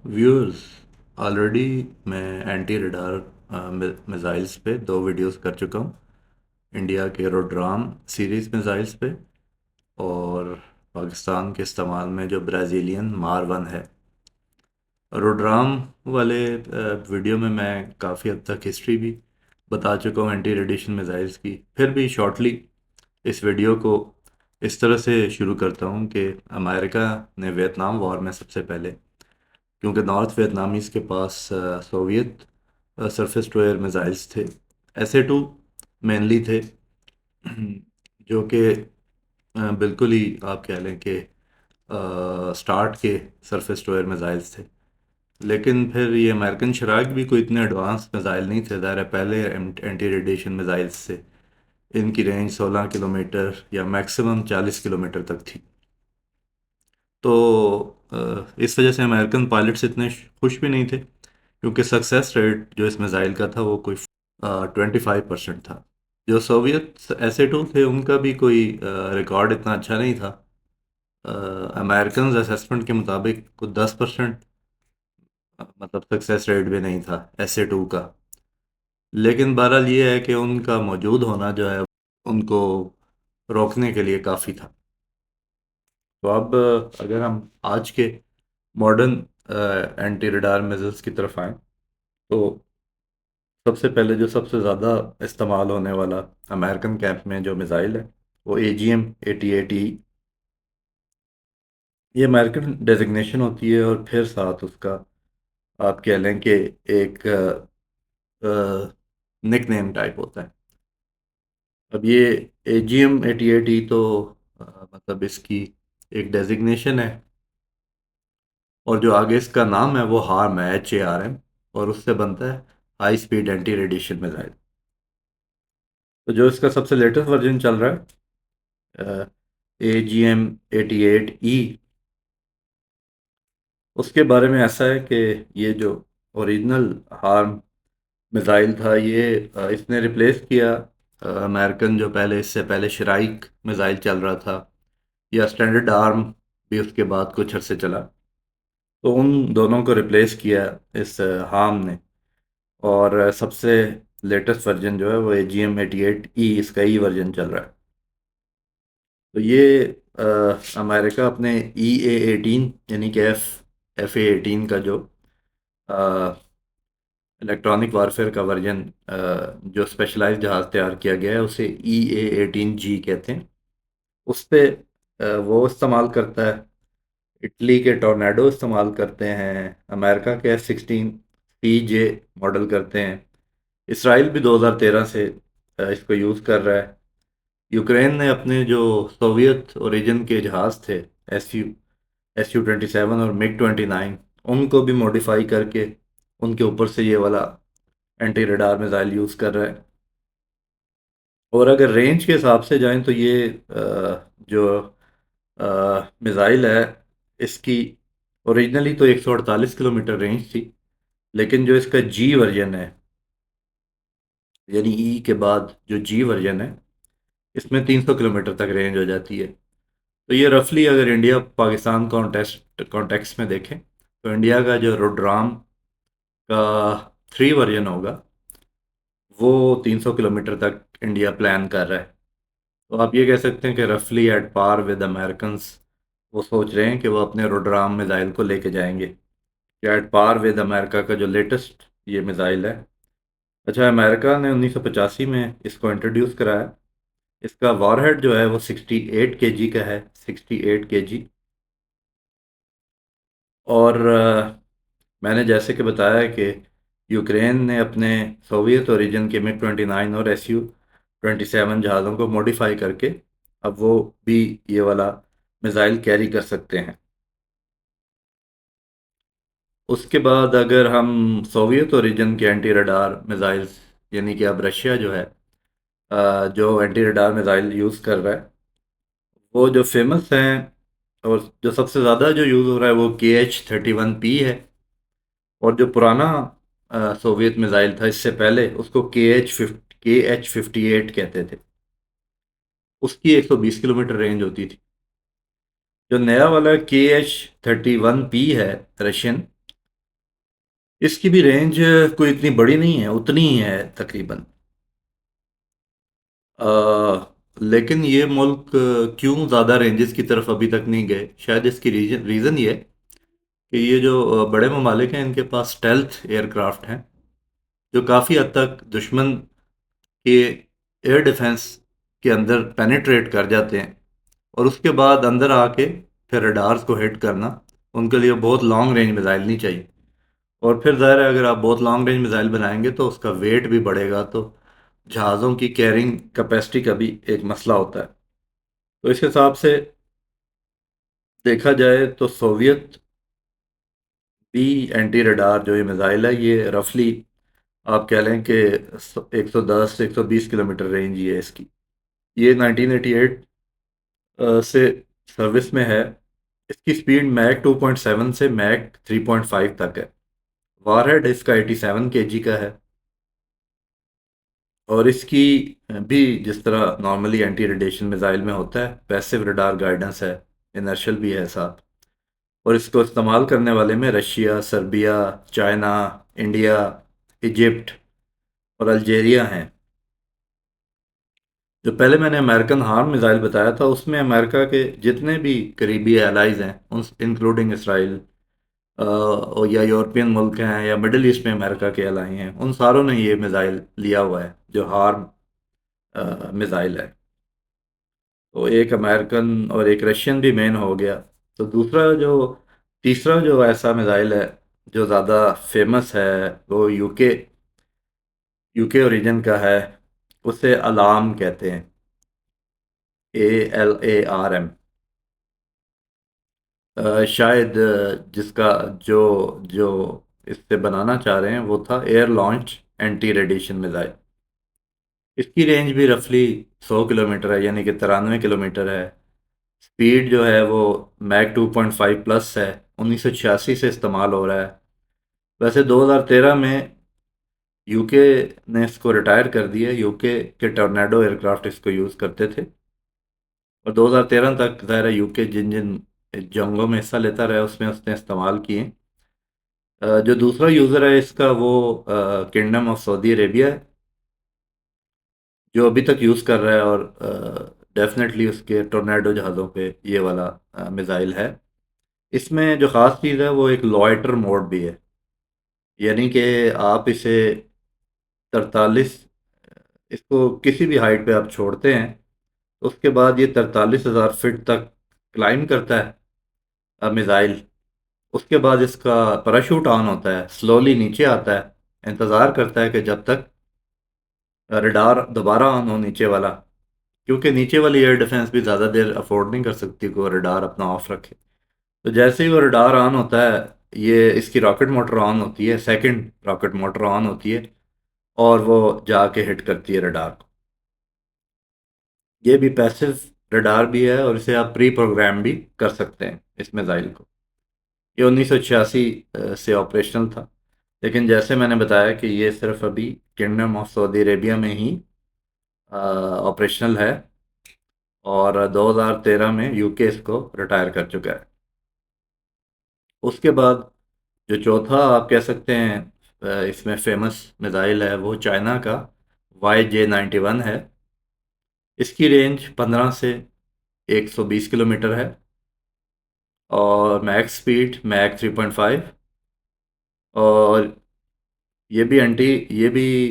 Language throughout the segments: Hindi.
व्यूअर्स, ऑलरेडी मैं एंटी रडार मिसाइल्स पे 2 वीडियोस कर चुका हूँ। इंडिया के एरोड्राम सीरीज़ मिसाइल्स पे और पाकिस्तान के इस्तेमाल में जो ब्राज़ीलियन मार वन है। एरोड्राम वाले वीडियो में मैं काफ़ी हद तक हिस्ट्री भी बता चुका हूँ एंटी रेडिएशन मिसाइल्स की। फिर भी शॉर्टली इस वीडियो को इस तरह से शुरू करता हूँ कि अमेरिका ने वियतनाम वॉर में सबसे पहले, क्योंकि नॉर्थ वियतनामीज़ के पास Soviet surface to air missiles थे, SA-2 मेनली थे, जो कि बिल्कुल ही आप कह लें कि स्टार्ट के सरफेस टू एयर मिसाइल्स थे। लेकिन फिर ये अमेरिकन शराक भी कोई इतने एडवांस मिसाइल नहीं थे, ज़ाहिर है पहले एंटी रेडिएशन मिसाइल्स से इनकी रेंज 16 किलोमीटर या मैक्सिमम 40 किलोमीटर तक थी। तो इस वजह से अमेरिकन पायलट्स इतने खुश भी नहीं थे, क्योंकि सक्सेस रेट जो इस मिसाइल का था वो कोई 25% था। जो सोवियत SA-2 थे उनका भी कोई रिकॉर्ड इतना अच्छा नहीं था। अमेरिकन असेसमेंट के मुताबिक कुछ 10% मतलब सक्सेस रेट भी नहीं था SA-2 का। लेकिन बहरहाल ये है कि उनका मौजूद होना जो है उनको रोकने के लिए काफ़ी था। तो अब अगर हम आज के मॉडर्न एंटी रडार मिसाइल्स की तरफ आएं, तो सबसे पहले जो सबसे ज़्यादा इस्तेमाल होने वाला अमेरिकन कैंप में जो मिसाइल है वो AGM-88E। ये अमेरिकन डेजिग्नेशन होती है और फिर साथ उसका आप कह लें कि एक निक नेम टाइप होता है। अब ये AGM-88E तो मतलब इसकी एक डेजिग्नेशन है, और जो आगे इसका नाम है वो हार्म है, HARM, और उससे बनता है high speed anti radiation missile. तो जो इसका सबसे लेटेस्ट वर्जन चल रहा है AGM-88E, उसके बारे में ऐसा है कि ये जो ओरिजिनल हार्म मिसाइल था ये इसने रिप्लेस किया अमेरिकन जो पहले इससे पहले शराइक मिसाइल चल रहा था, या स्टैंडर्ड आर्म भी उसके बाद कुछ अरसे चला। तो उन दोनों को रिप्लेस किया इस हार्म ने, और सबसे लेटेस्ट वर्जन जो है वो AGM-88E, इसका ई वर्जन चल रहा है। तो ये अमेरिका अपने EA-18 यानी कि FA-18 का जो इलेक्ट्रॉनिक वारफेयर का वर्जन जो स्पेशलाइज्ड जहाज़ तैयार किया गया है उसे EA-18G कहते हैं। उस पे वो इस्तेमाल करता है। इटली के टोर्नेडो इस्तेमाल करते हैं, अमेरिका के F-16CJ मॉडल करते हैं। इसराइल भी 2013 से इसको यूज़ कर रहा है। यूक्रेन ने अपने जो सोवियत ओरिजिन के जहाज़ थे, SU-27 और MiG-29, उनको भी मॉडिफाई करके उनके ऊपर से ये वाला एंटी रडार मिसाइल यूज़ कर रहा है। और अगर रेंज के हिसाब से जाएं तो ये जो मिसाइल है इसकी ओरिजिनली तो 148 किलोमीटर रेंज थी, लेकिन जो इसका जी वर्जन है, यानी ई के बाद जो जी वर्जन है, इसमें 300 किलोमीटर तक रेंज हो जाती है। तो ये रफली अगर इंडिया पाकिस्तान कॉन्टेक्स्ट में देखें, तो इंडिया का जो रुद्राम का 3 वर्जन होगा वो 300 किलोमीटर तक इंडिया प्लान कर रहा है। तो आप ये कह सकते हैं कि रफली एट पार विद अमेरिकन्स वो सोच रहे हैं कि वो अपने रुद्राम मिसाइल को लेके जाएंगे, या एट पार विद अमेरिका का जो लेटेस्ट ये मिसाइल है। अच्छा, अमेरिका ने 1985 में इसको इंट्रोड्यूस कराया। इसका वॉरहेड जो है वो 68 kg का है, 68 kg। और मैंने जैसे कि बताया कि यूक्रेन ने अपने सोवियत ओरिजिन के MiG-29 और SU-27 जहाज़ों को मॉडिफाई करके अब वो भी ये वाला मिसाइल कैरी कर सकते हैं। उसके बाद अगर हम सोवियत ओरिजिन के एंटी रडार मिसाइल्स, यानी कि अब रशिया जो है जो एंटी रडार मिसाइल यूज़ कर रहा है, वो जो फेमस हैं और जो सबसे ज़्यादा जो यूज़ हो रहा है वो KH-31P है। और जो पुराना सोवियत मिसाइल था इससे पहले, उसको KH-58 कहते थे। उसकी 120 किलोमीटर रेंज होती थी। जो नया वाला KH-31P है रशियन, इसकी भी रेंज कोई इतनी बड़ी नहीं है, उतनी ही है तकरीबन। लेकिन ये मुल्क क्यों ज़्यादा रेंजेस की तरफ अभी तक नहीं गए, शायद इसकी रीजन रीज़न ये है कि ये जो बड़े ममालिक हैं, इनके पास स्टेल्थ एयरक्राफ्ट हैं जो काफ़ी हद तक दुश्मन के एयर डिफेंस के अंदर पेनिट्रेट कर जाते हैं, और उसके बाद अंदर आके फिर रडार्स को हिट करना उनके लिए बहुत लॉन्ग रेंज मिसाइल नहीं चाहिए। और फिर ज़ाहिर है अगर आप बहुत लॉन्ग रेंज मिसाइल बनाएंगे तो उसका वेट भी बढ़ेगा, तो जहाज़ों की कैरिंग कैपेसिटी का भी एक मसला होता है। तो इस हिसाब से देखा जाए तो सोवियत भी एंटी रडार जो ये मिसाइल है, ये रफली आप कह लें कि 110 से 120 किलोमीटर रेंज ही है इसकी। ये 1988 से सर्विस में है। इसकी स्पीड मैक 2.7 से मैक 3.5 तक है। वारहेड इसका 87 केजी का है। और इसकी भी जिस तरह नॉर्मली एंटी रेडिएशन मिसाइल में होता है, पैसिव रडार गाइडेंस है, इनर्शियल भी है साथ। और इसको इस्तेमाल करने वाले में Russia, Serbia, China, India, Egypt और अल्जीरिया हैं। जो पहले मैंने अमेरिकन हार्म मिसाइल बताया था, उसमें अमेरिका के जितने भी करीबी एलाइज हैं, उन इंक्लूडिंग इसराइल और या यूरोपियन मुल्क हैं या मिडिल ईस्ट में अमेरिका के एलाई हैं, उन सारों ने ये मिसाइल लिया हुआ है जो हार्म मिसाइल है। तो एक अमेरिकन और एक रशियन भी मेन हो गया। तो तीसरा जो ऐसा मिसाइल है जो ज़्यादा फेमस है, वो यूके ओरिजिन का है। उसे अलार्म कहते हैं, ALARM। शायद जिसका जो जो इससे बनाना चाह रहे हैं वो था air launch anti radiation missile. इसकी रेंज भी रफली 100 किलोमीटर है, यानी कि 93 किलोमीटर है। स्पीड जो है वो मैक 2.5 प्लस है। 1986 से इस्तेमाल हो रहा है। वैसे 2013 में यूके ने इसको रिटायर कर दिया। यूके के टोर्नेडो एयरक्राफ्ट इसको यूज़ करते थे, और 2013 तक ज़ाहिर है यूके जिन जिन जंगों में हिस्सा लेता रहा उसमें उसने इस्तेमाल किए। जो दूसरा यूज़र है इसका, वो किंगडम ऑफ सऊदी अरेबिया है, जो अभी तक यूज़ कर रहा है। और डेफिनेटली उसके टोर्नेडो जहाज़ों पे ये वाला मिसाइल है। इसमें जो ख़ास चीज़ है वो एक लॉयटर मोड भी है, यानी कि आप इसे 43, इसको किसी भी हाइट पे आप छोड़ते हैं तो उसके बाद ये 43,000 फीट तक क्लाइम करता है मिसाइल। उसके बाद इसका पैराशूट ऑन होता है, स्लोली नीचे आता है, इंतज़ार करता है कि जब तक रडार दोबारा ऑन हो नीचे वाला, क्योंकि नीचे वाली एयर डिफेंस भी ज़्यादा देर अफोर्ड नहीं कर सकती कि वो रडार अपना ऑफ रखे। तो जैसे ही वो रडार ऑन होता है, ये इसकी रॉकेट मोटर ऑन होती है, सेकंड रॉकेट मोटर ऑन होती है, और वो जाके हिट करती है रडार को। ये भी पैसिव रडार भी है, और इसे आप प्री प्रोग्राम भी कर सकते हैं इस मिसाइल को। ये 1986 से ऑपरेशनल था, लेकिन जैसे मैंने बताया कि ये सिर्फ अभी किंगडम ऑफ सऊदी अरेबिया में ही ऑपरेशनल है, और 2013 में यूके इसको रिटायर कर चुका है। उसके बाद जो चौथा आप कह सकते हैं इसमें फेमस मिसाइल है, वो चाइना का YJ-91 है। इसकी रेंज 15 से 120 किलोमीटर है, और मैक्स स्पीड मैक 3.5। और ये भी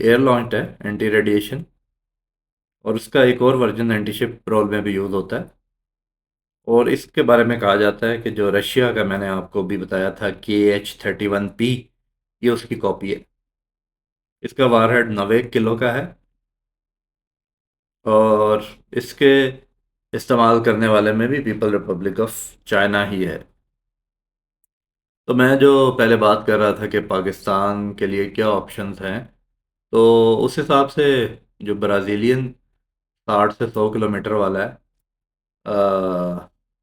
एयर लॉन्च्ड है, एंटी रेडिएशन। और उसका एक और वर्जन एंटी शिप रोल में भी यूज़ होता है। और इसके बारे में कहा जाता है कि जो रशिया का मैंने आपको भी बताया था, KH-31P, ये उसकी कॉपी है। इसका वारहेड 90 किलो का है, और इसके इस्तेमाल करने वाले में भी पीपल रिपब्लिक ऑफ चाइना ही है। तो मैं जो पहले बात कर रहा था कि पाकिस्तान के लिए क्या ऑप्शंस हैं, तो उस हिसाब से जो ब्राज़ीलियन 60 से 100 किलोमीटर वाला है,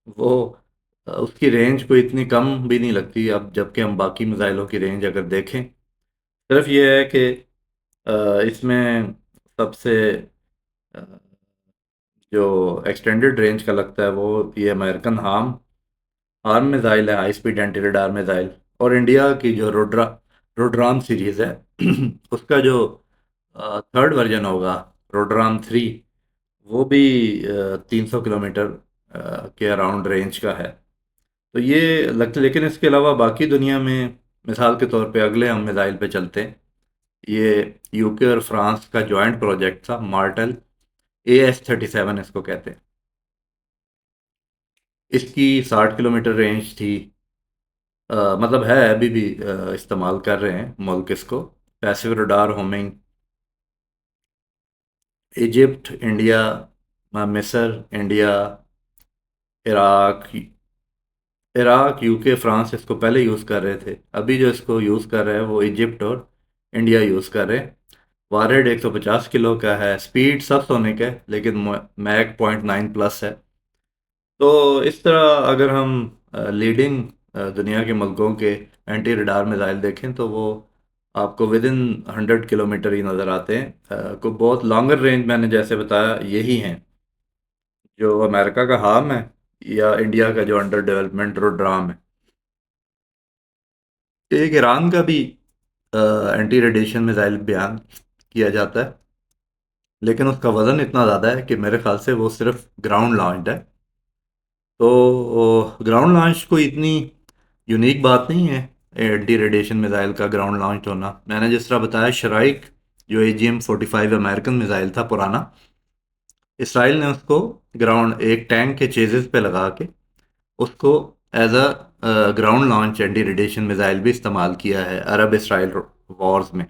वो उसकी रेंज कोई इतनी कम भी नहीं लगती अब, जबकि हम बाकी मिसाइलों की रेंज अगर देखें, सिर्फ ये है कि इसमें सबसे अ, जो एक्सटेंडेड रेंज का लगता है वो ये अमेरिकन हार्म मिसाइल है, high speed anti radar missile. और इंडिया की जो रुद्रा रोडराम सीरीज है। उसका जो थर्ड वर्जन होगा, रोडराम 3, वो भी 300 किलोमीटर के अराउंड रेंज का है। तो ये लगता, लेकिन इसके अलावा बाकी दुनिया में, मिसाल के तौर पे अगले हम मिसाइल पे चलते हैं। ये यूके और फ्रांस का जॉइंट प्रोजेक्ट था, मार्टल AS-37 इसको कहते हैं। इसकी 60 किलोमीटर रेंज थी। मतलब है अभी भी, इस्तेमाल कर रहे हैं मुल्क इसको। Passive radar homing, Egypt, India, मिस्र, इंडिया, इराक, यूके, फ्रांस इसको पहले यूज़ कर रहे थे। अभी जो इसको यूज़ कर रहे हैं वो इजिप्ट और इंडिया यूज़ कर रहे हैं। वारहेड 150 किलो का है, स्पीड सब सोनिक है, लेकिन मैक 0.9 प्लस है। तो इस तरह अगर हम लीडिंग दुनिया के मुल्कों के एंटी रडार मिसाइल देखें तो वो आपको विद इन 100 किलोमीटर ही नज़र आते हैं। को बहुत लॉन्गर रेंज मैंने जैसे बताया यही हैं, जो अमेरिका का हार्म है या इंडिया का जो अंडर डेवलपमेंट रुद्राम है। एक ईरान का भी एंटी रेडिएशन मिसाइल बयान किया जाता है, लेकिन उसका वज़न इतना ज़्यादा है कि मेरे ख्याल से वो सिर्फ ग्राउंड लॉन्च्ड है। तो ग्राउंड लॉन्च कोई इतनी यूनिक बात नहीं है, एंटी रेडिएशन मिसाइल का ग्राउंड लॉन्च होना। मैंने जिस तरह बताया, शराइक जो AGM-45 अमेरिकन मिसाइल था पुराना, इसराइल ने उसको ग्राउंड एक टैंक के चेजेस पे लगा के उसको as a ground launch anti radiation missile भी इस्तेमाल किया है अरब इसराइल वॉर्स में।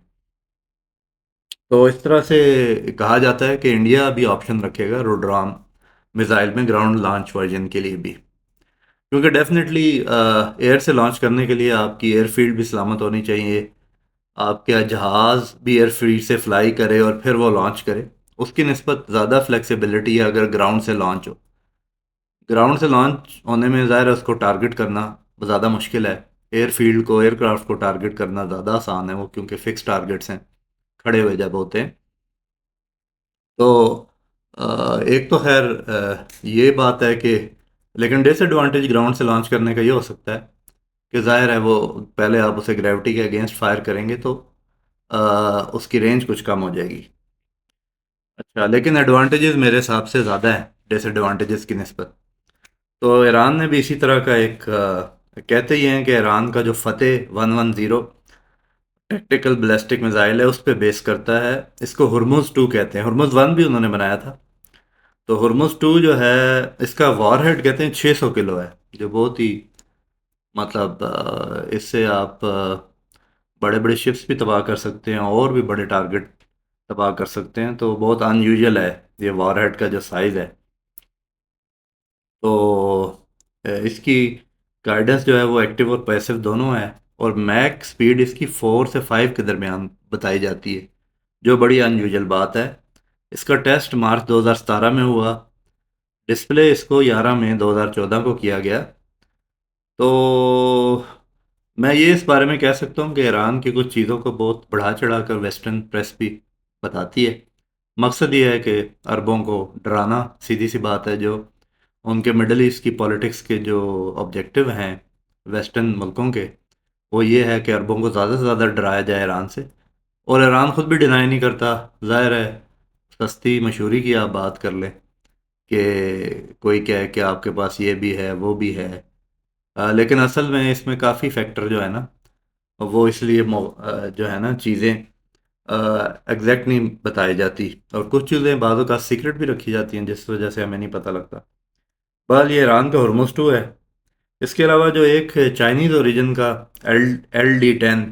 तो इस तरह से कहा जाता है कि इंडिया भी ऑप्शन रखेगा रुद्राम मिसाइल में ग्राउंड लॉन्च वर्जन के लिए भी, क्योंकि डेफिनेटली एयर से लॉन्च करने के लिए आपकी एयरफील्ड भी सलामत होनी चाहिए। आपका जहाज़ भी एयरफील्ड से फ्लाई करे और फिर वो लॉन्च करे, उसकी निस्बत ज़्यादा फ्लेक्सिबिलिटी है अगर ग्राउंड से लॉन्च हो। ग्राउंड से लॉन्च होने में ज़ाहिर है उसको टारगेट करना ज़्यादा मुश्किल है। एयरफील्ड को, एयरक्राफ्ट को टारगेट करना ज़्यादा आसान है, वो क्योंकि फिक्स टारगेट्स हैं, खड़े हुए जब होते हैं। तो एक तो खैर ये बात है कि, लेकिन डिसएडवांटेज ग्राउंड से लॉन्च करने का ये हो सकता है कि जाहिर है वो पहले आप उसे ग्रेविटी के अगेंस्ट फायर करेंगे तो अ, उसकी रेंज कुछ कम हो जाएगी। अच्छा, लेकिन एडवांटेजेस मेरे हिसाब से ज़्यादा है डिसएडवांटेजेस की निस्बत। तो ईरान ने भी इसी तरह का एक कहते ही हैं कि ईरान का जो फतेह 110 टैक्टिकल बैलिस्टिक मिसाइल है उस पे बेस करता है। इसको हुर्मुज 2 कहते हैं, हुर्मुज 1 भी उन्होंने बनाया था। तो हुर्मुज 2 जो है, इसका वॉरहेड कहते हैं 600 किलो है, जो बहुत ही, मतलब इससे आप बड़े बड़े शिप्स भी तबाह कर सकते हैं और भी बड़े टारगेट तबाह कर सकते हैं। तो बहुत अनयूजुअल है ये वॉरहेड का जो साइज़ है। तो इसकी गाइडेंस जो है वो एक्टिव और पैसिव दोनों है, और मैक स्पीड इसकी 4 से 5 के दरमियान बताई जाती है, जो बड़ी अनयूजुअल बात है। इसका टेस्ट मार्च 2017 में हुआ। डिस्प्ले इसको 11 मई 2014 को किया गया। तो मैं ये इस बारे में कह सकता हूँ कि ईरान की कुछ चीज़ों को बहुत बढ़ा चढ़ा कर वेस्टर्न प्रेस भी बताती है। मकसद ये है कि अरबों को डराना, सीधी सी बात है। जो उनके मिडल ईस्ट की पॉलिटिक्स के जो ऑब्जेक्टिव हैं वेस्टर्न मुल्कों के, वो ये है कि अरबों को ज़्यादा से ज़्यादा डराया जाए ईरान से। और ईरान खुद भी डिनाई नहीं करता। ज़ाहिर है, सस्ती मशहूरी की आप बात कर लें कि कोई कहे कि आपके पास ये भी है वो भी है, लेकिन असल में इसमें काफ़ी फैक्टर जो है ना, वो इसलिए जो है ना चीज़ें एग्जैक्ट नहीं बताई जाती, और कुछ चीज़ें बाज़ों का सीक्रेट भी रखी जाती हैं जिस वजह से हमें नहीं पता लगता। बहरहाल ये ईरान का हुर्मुज 2 है। इसके अलावा जो एक चाइनीज़ ओरिजिन का LD-10,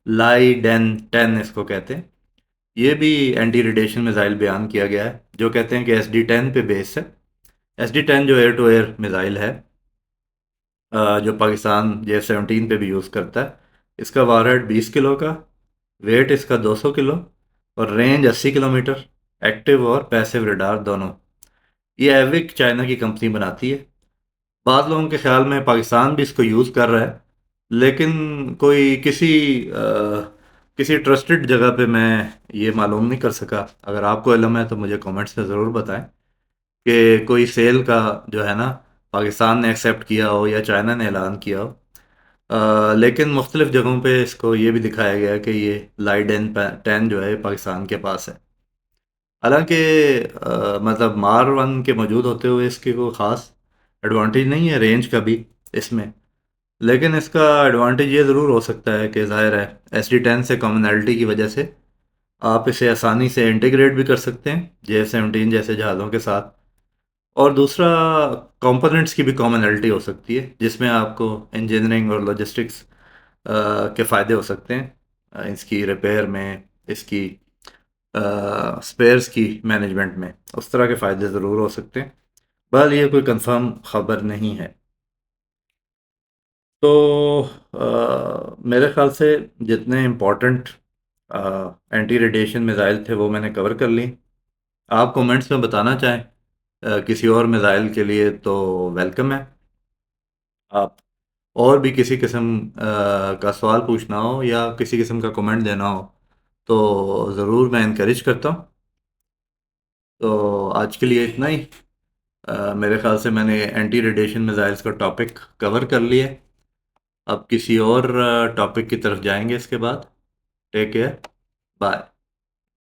LAI-10 इसको कहते हैं, ये भी एंटी रेडिएशन मिसाइल बयान किया गया है, जो कहते हैं कि SD-10 पे बेस है। SD-10 जो एयर टू एयर मिसाइल है, जो पाकिस्तान J-17 पे भी यूज़ करता है। इसका वारहेड 20 किलो का, वेट इसका 200 किलो, और रेंज 80 किलोमीटर। एक्टिव और पैसिव रडार दोनों। ये एविक चाइना की कंपनी बनाती है। बाद लोगों के ख्याल में पाकिस्तान भी इसको यूज़ कर रहा है, लेकिन कोई किसी ट्रस्टेड जगह पे मैं ये मालूम नहीं कर सका। अगर आपको इल्म है तो मुझे कमेंट्स में ज़रूर बताएं कि कोई सेल का जो है ना पाकिस्तान ने एक्सेप्ट किया हो या चाइना ने ऐलान किया हो। लेकिन मुख्तलिफ जगहों पे इसको ये भी दिखाया गया है कि ये लाइडेन 10 जो है पाकिस्तान के पास है। हालांकि मतलब मार वन के मौजूद होते हुए इसकी कोई ख़ास एडवांटेज नहीं है रेंज का भी इसमें। लेकिन इसका एडवांटेज ये ज़रूर हो सकता है कि ज़ाहिर है SD10 से कॉमनैलिटी की वजह से आप इसे आसानी से इंटीग्रेट भी कर सकते हैं JF-17 जैसे जहाज़ों के साथ। और दूसरा, कंपोनेंट्स की भी कॉमनैलिटी हो सकती है जिसमें आपको इंजीनियरिंग और लॉजिस्टिक्स के फ़ायदे हो सकते हैं, इसकी रिपेयर में, इसकी स्पेयर्स की मैनेजमेंट में, उस तरह के फ़ायदे ज़रूर हो सकते हैं। बहरहाल ये कोई कंफर्म खबर नहीं है। तो मेरे ख्याल से जितने इम्पोर्टेंट एंटी रेडिएशन मिसाइल थे वो मैंने कवर कर ली। आप कमेंट्स में बताना चाहें किसी और मिसाइल के लिए तो वेलकम है। आप और भी किसी किस्म का सवाल पूछना हो या किसी किस्म का कमेंट देना हो तो ज़रूर मैं इनकरेज करता हूँ। तो आज के लिए इतना ही। मेरे ख्याल से मैंने एंटी रेडिएशन मिसाइल्स का टॉपिक कवर कर लिया। अब किसी और टॉपिक की तरफ जाएंगे इसके बाद। Take care. बाय।